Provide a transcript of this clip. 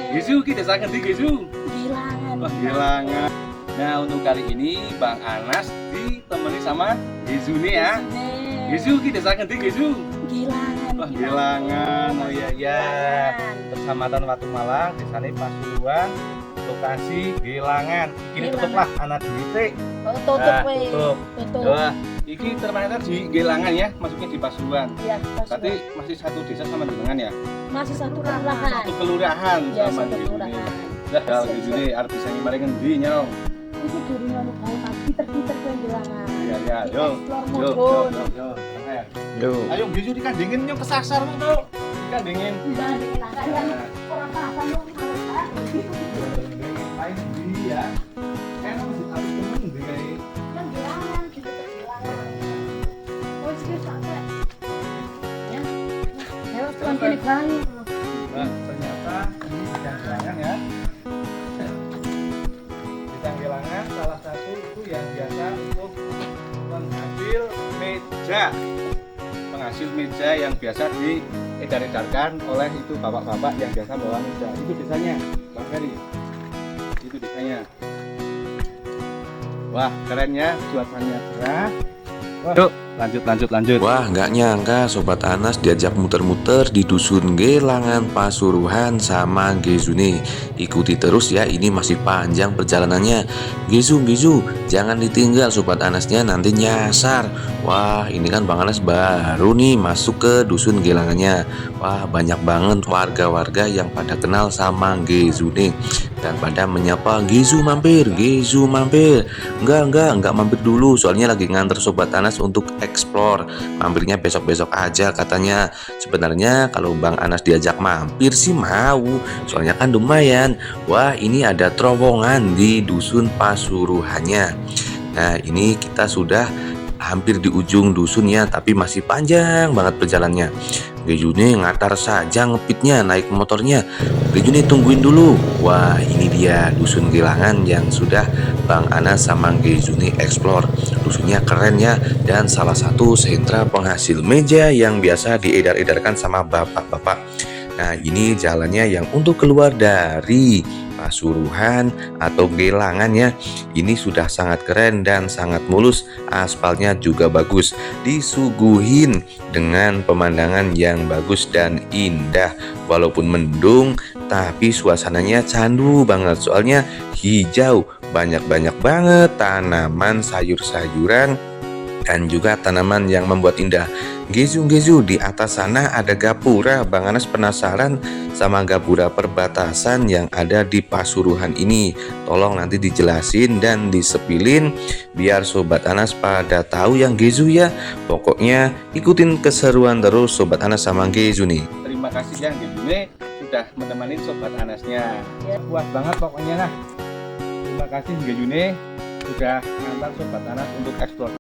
Gizu, kita sangat di Gizu. Gilangan. Wah, Gilangan. Nah, untuk kali ini Bang Anas ditemani sama Gizu nih ya. Gizu, kita sangat di Gizu. Gilangan. Wah, Gilangan. Oh iya ya. Kecamatan Watu Malang, desa Pasuruan, lokasi Gilangan. Ini tutuplah anak duite. Oh, tutup we. Tutup. Wah, ini ternyata di Gilangan ya, masuknya di Pasuruan. Iya, Berarti masih satu desa sama dengan ya? masih satu kelurahan. Satu kelurahan Ya, sama satu di sini. kelurahan. Dah kalau di sini artisnya ini mereka ngendi nyong. Itu durinya lu bau tak pinter-pinter kowe Gilangan. Iya ya, yo. Yo. Ayo Gizu dikandingin nyong kesasar tuh. Dikandingin. Udah dingin agak ya. Orang apa lu Lain di ya. Kan masih harus temen di kayak kan Gilangan gitu Gilangan. Oh, sih sampai. Ya. Ya, tuan kene balik. Nah, ternyata ini bidang Gilangan ya. Bidang Gilangan salah satu itu yang biasa untuk penghasil meja. Penghasil meja yang biasa diedar-edarkan oleh itu bapak-bapak yang biasa bawa meja. Itu desanya, Bang Ferry. Itu desanya. Wah, keren ya, cuacanya cerah. Wah, yuk, lanjut. Wah, nggak nyangka Sobat Anas diajak muter-muter di Dusun Gilangan Pasuruan sama Gizu nih. Ikuti terus ya, ini masih panjang perjalanannya. Gizu, jangan ditinggal Sobat Anasnya, nanti nyasar. Wah, ini kan Bang Anas baru nih masuk ke Dusun Gilangannya. Wah, banyak banget warga-warga yang pada kenal sama Gizu nih. Dan pada menyapa, Gizu mampir. Enggak mampir dulu, soalnya lagi nganter Sobat Anas untuk explore. Mampirnya besok-besok aja katanya. Sebenarnya kalau Bang Anas diajak mampir sih mau, soalnya kan lumayan. Wah, ini ada terowongan di Dusun Pasuruhannya. Nah, ini kita sudah hampir di ujung dusun ya, tapi masih panjang banget perjalanannya. Gizu nih ngatar saja ngepitnya naik motornya. Gizu nih tungguin dulu. Wah, ini dia Dusun Gilangan yang sudah Bang Anas sama Gizu nih explore. Dusunnya keren ya, dan salah satu sentra penghasil meja yang biasa diedar-edarkan sama bapak-bapak. Nah, ini jalannya yang untuk keluar dari Pasuruan atau Gilangan ya. Ini sudah sangat keren dan sangat mulus, aspalnya juga bagus, disuguhin dengan pemandangan yang bagus dan indah. Walaupun mendung, tapi suasananya candu banget, soalnya hijau, banyak banget tanaman sayur-sayuran dan juga tanaman yang membuat indah. Gizu, di atas sana ada gapura. Bang Anas penasaran sama gapura perbatasan yang ada di Pasuruan ini. Tolong nanti dijelasin dan disepilin biar Sobat Anas pada tahu yang Gizu ya. Pokoknya ikutin keseruan terus Sobat Anas sama Gizu nih. Terima kasih yang Gizu nih sudah menemani Sobat Anasnya. Puas banget pokoknya nah. Terima kasih Gizu nih sudah ngantar Sobat Anas untuk eksplor.